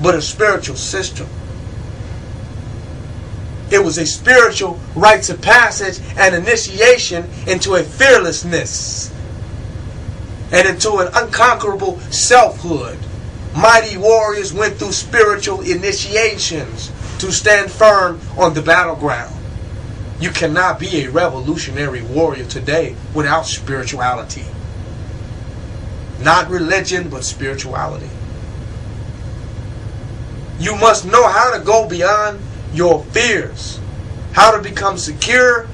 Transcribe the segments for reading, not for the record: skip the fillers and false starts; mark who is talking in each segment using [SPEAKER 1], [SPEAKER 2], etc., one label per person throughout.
[SPEAKER 1] but a spiritual system. It was a spiritual rites of passage and initiation into a fearlessness and into an unconquerable selfhood. Mighty warriors went through spiritual initiations to stand firm on the battleground. You cannot be a revolutionary warrior today without spirituality. Not religion, but spirituality. You must know how to go beyond your fears, how to become secure,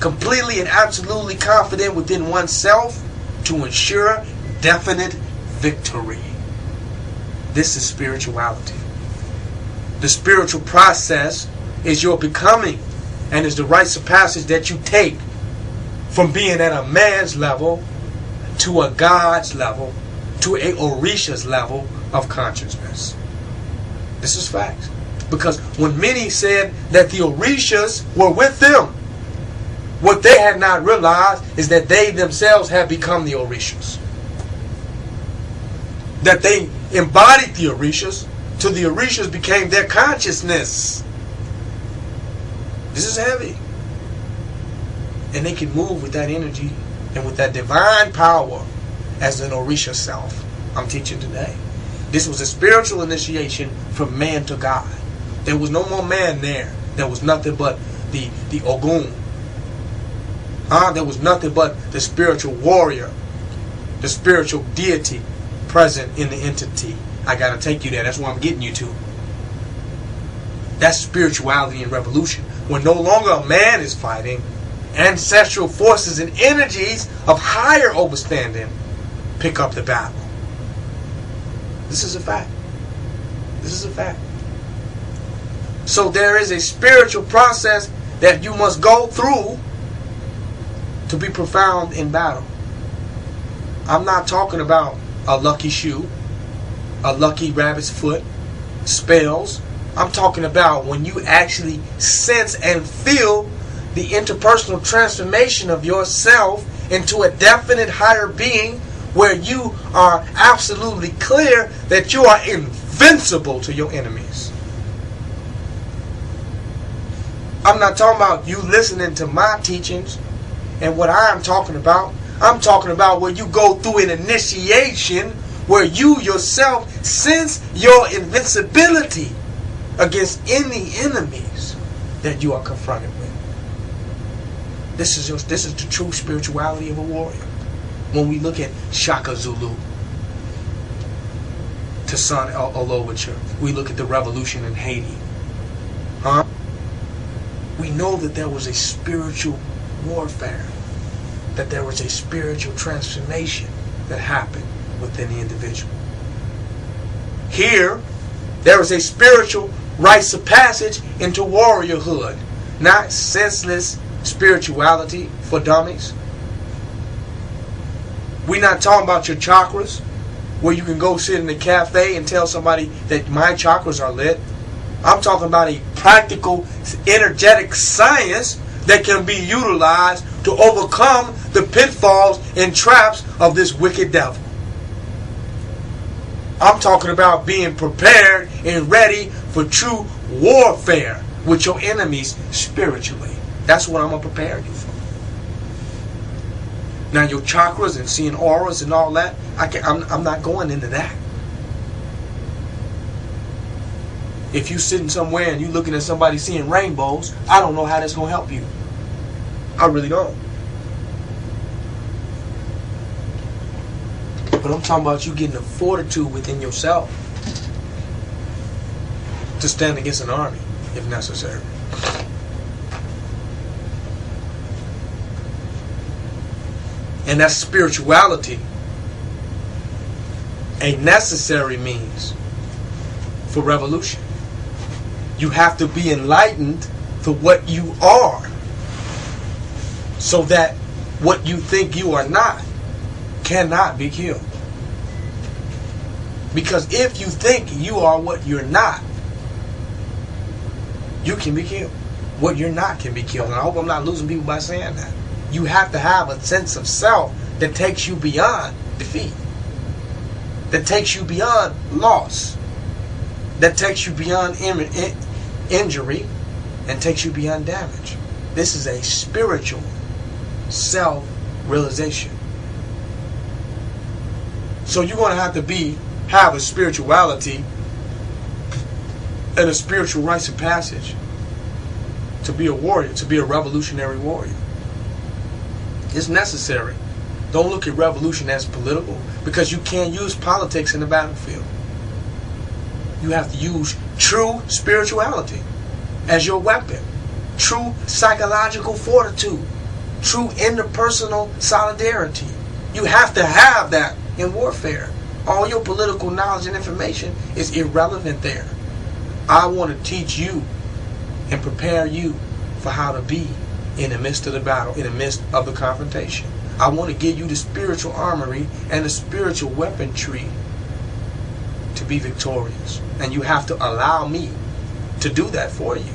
[SPEAKER 1] completely and absolutely confident within oneself to ensure definite victory. This is spirituality. The spiritual process is your becoming and is the rites of passage that you take from being at a man's level to a God's level to a Orisha's level of consciousness. This is fact. Because when many said that the Orishas were with them, what they had not realized is that they themselves had become the Orishas. That they embodied the Orishas till the Orishas became their consciousness. This is heavy. And they can move with that energy and with that divine power as an Orisha self. I'm teaching today. This was a spiritual initiation from man to God. There was no more man there. There was nothing but the Ogun. There was nothing but the spiritual warrior, the spiritual deity present in the entity. I got to take you there. That's where I'm getting you to. That's spirituality and revolution. When no longer a man is fighting, ancestral forces and energies of higher overstanding pick up the battle. This is a fact. This is a fact. So there is a spiritual process that you must go through to be profound in battle. I'm not talking about a lucky shoe, a lucky rabbit's foot, spells. I'm talking about when you actually sense and feel the interpersonal transformation of yourself into a definite higher being where you are absolutely clear that you are invincible to your enemies. I'm not talking about you listening to my teachings and what I am talking about. I'm talking about where you go through an initiation where you yourself sense your invincibility against any enemies that you are confronted with. This is the true spirituality of a warrior. When we look at Shaka Zulu, Toussaint Louverture, we look at the revolution in Haiti. We know that there was a spiritual warfare, that there was a spiritual transformation that happened within the individual. Here, there is a spiritual rites of passage into warriorhood, not senseless spirituality for dummies. We're not talking about your chakras, where you can go sit in a cafe and tell somebody that my chakras are lit. I'm talking about a practical, energetic science that can be utilized to overcome the pitfalls and traps of this wicked devil. I'm talking about being prepared and ready for true warfare with your enemies spiritually. That's what I'm going to prepare you for. Now your chakras and seeing auras and all that, I'm not going into that. If you sitting somewhere and you looking at somebody seeing rainbows, I don't know how that's going to help you. I really don't. But I'm talking about you getting the fortitude within yourself to stand against an army if necessary. And that's spirituality, a necessary means for revolution. You have to be enlightened for what you are, so that what you think you are not cannot be killed. Because if you think you are what you're not, you can be killed. What you're not can be killed. And I hope I'm not losing people by saying that. You have to have a sense of self that takes you beyond defeat, that takes you beyond loss. that takes you beyond injury and takes you beyond damage. This is a spiritual self-realization. So you're going to have to have a spirituality and a spiritual rites of passage to be a warrior, to be a revolutionary warrior. It's necessary. Don't look at revolution as political, because you can't use politics in the battlefield. You have to use true spirituality as your weapon, true psychological fortitude, true interpersonal solidarity. You have to have that in warfare. All your political knowledge and information is irrelevant there. I want to teach you and prepare you for how to be in the midst of the battle, in the midst of the confrontation. I want to give you the spiritual armory and the spiritual weaponry to be victorious. And you have to allow me to do that for you.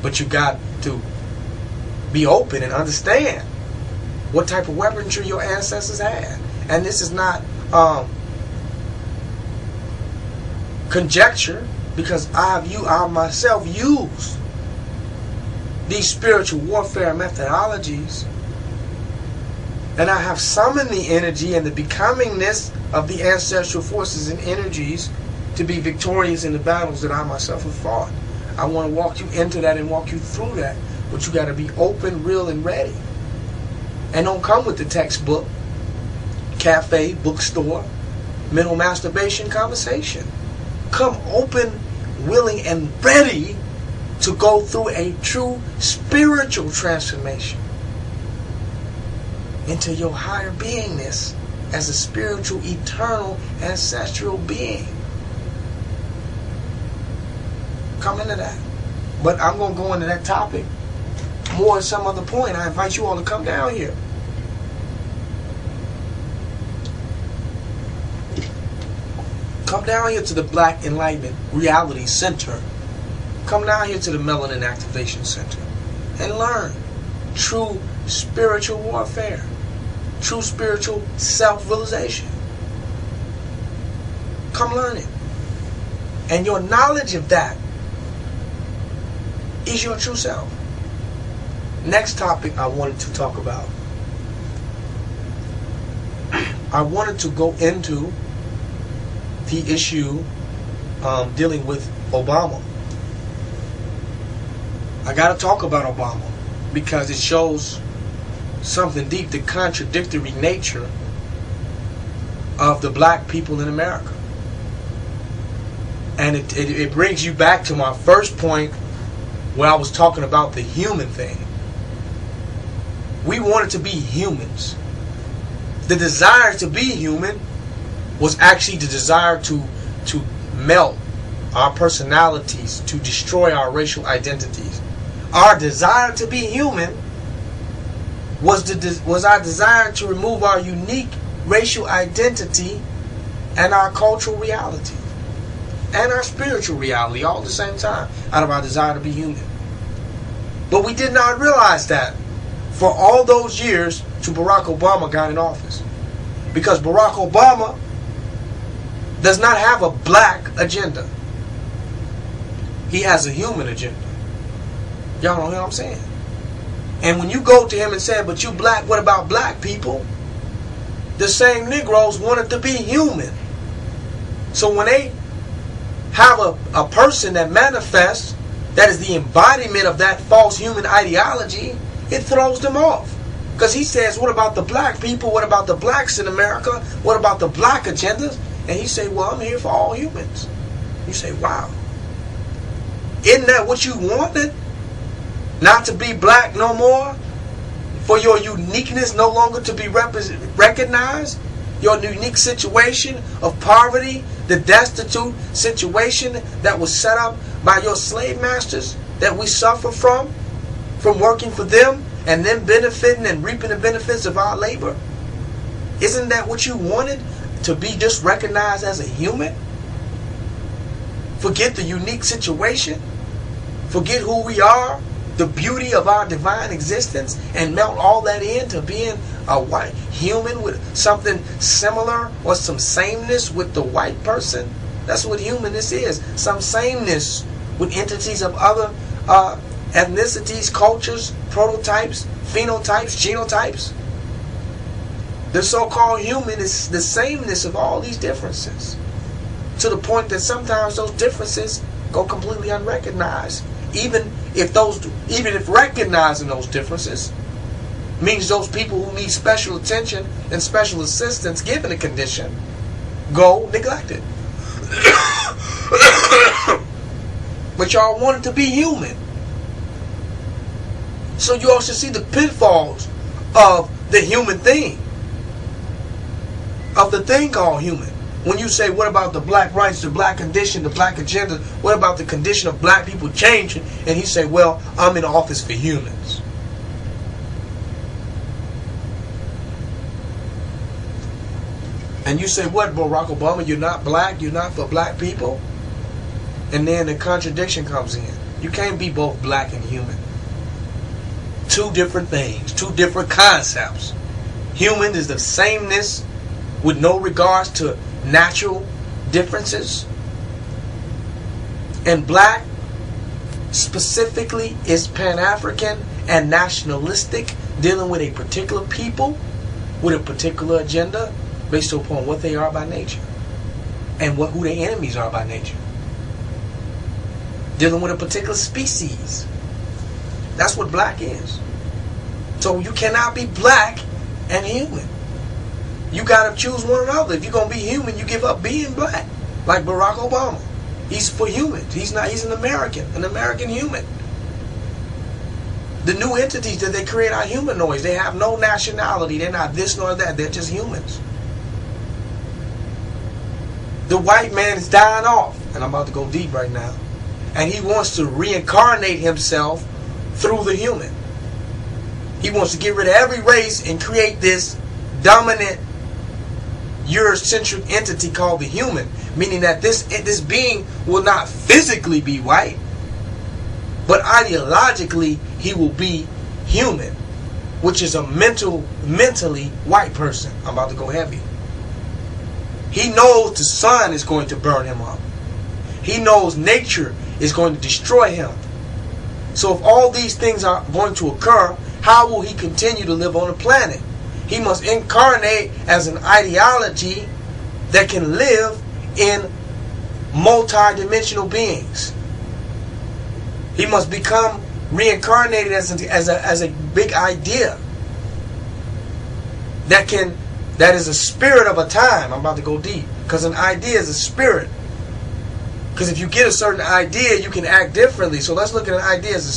[SPEAKER 1] But you got to be open and understand what type of weaponry your ancestors had. And this is not conjecture, because I myself use these spiritual warfare methodologies, and I have summoned the energy and the becomingness of the ancestral forces and energies to be victorious in the battles that I myself have fought. I want to walk you into that and walk you through that, but you got to be open, real, and ready. And don't come with the textbook, cafe, bookstore, mental masturbation conversation. Come open, willing, and ready to go through a true spiritual transformation into your higher beingness as a spiritual, eternal, ancestral being. Come into that. But I'm going to go into that topic more at some other point. I invite you all to come down here. Come down here to the Black Enlightenment Reality Center. Come down here to the Melanin Activation Center and learn true spiritual warfare, true spiritual self-realization. Come learn it. And your knowledge of that is your true self. Next topic I wanted to talk about. I wanted to go into the issue dealing with Obama. I got to talk about Obama because it shows something deep, the contradictory nature of the black people in America. And it brings you back to my first point where I was talking about the human thing. We wanted to be humans. The desire to be human was actually the desire to melt our personalities, to destroy our racial identities. Our desire to be human was our desire to remove our unique racial identity and our cultural reality and our spiritual reality all at the same time out of our desire to be human. But we did not realize that for all those years till Barack Obama got in office. Because Barack Obama does not have a black agenda. He has a human agenda. Y'all know what I'm saying? And when you go to him and say, but you black, what about black people? The same Negroes wanted to be human. So when they have a person that manifests, that is the embodiment of that false human ideology, it throws them off. Because he says, what about the black people? What about the blacks in America? What about the black agendas? And he say, well, I'm here for all humans. You say, wow. Isn't that what you wanted? Not to be black no more? For your uniqueness no longer to be recognized? Your unique situation of poverty, the destitute situation that was set up by your slave masters that we suffer from working for them and then benefiting and reaping the benefits of our labor? Isn't that what you wanted? To be just recognized as a human? Forget the unique situation? Forget who we are? The beauty of our divine existence? And melt all that into being a white human with something similar or some sameness with the white person? That's what humanness is. Some sameness with entities of other ethnicities, cultures, prototypes, phenotypes, genotypes. The so-called human is the sameness of all these differences, to the point that sometimes those differences go completely unrecognized. Even if recognizing those differences means those people who need special attention and special assistance given a condition go neglected. But y'all want it to be human. So you also see the pitfalls of the human thing, of the thing called human. When you say, what about the black rights, the black condition, the black agenda, what about the condition of black people changing? And he say, well, I'm in office for humans. And you say, what, Barack Obama, you're not black, you're not for black people? And then the contradiction comes in. You can't be both black and human. Two different things, two different concepts. Human is the sameness with no regards to natural differences. And black specifically is Pan-African and nationalistic, dealing with a particular people with a particular agenda based upon what they are by nature and who their enemies are by nature. Dealing with a particular species. That's what black is. So you cannot be black and human. You gotta choose one or another. If you're gonna be human, you give up being black. Like Barack Obama. He's for humans. He's an American human. The new entities that they create are humanoids. They have no nationality. They're not this nor that. They're just humans. The white man is dying off. And I'm about to go deep right now. And he wants to reincarnate himself through the human. He wants to get rid of every race and create this dominant Eurocentric entity called the human, meaning that this being will not physically be white, but ideologically he will be human, which is a mentally white person. I'm about to go heavy. He knows the sun is going to burn him up. He knows nature is going to destroy him. So if all these things are going to occur, how will he continue to live on the planet? He must incarnate as an ideology that can live in multi-dimensional beings. He must become reincarnated as a big idea that is a spirit of a time. I'm about to go deep, because an idea is a spirit. Because if you get a certain idea, you can act differently. So let's look at an idea as a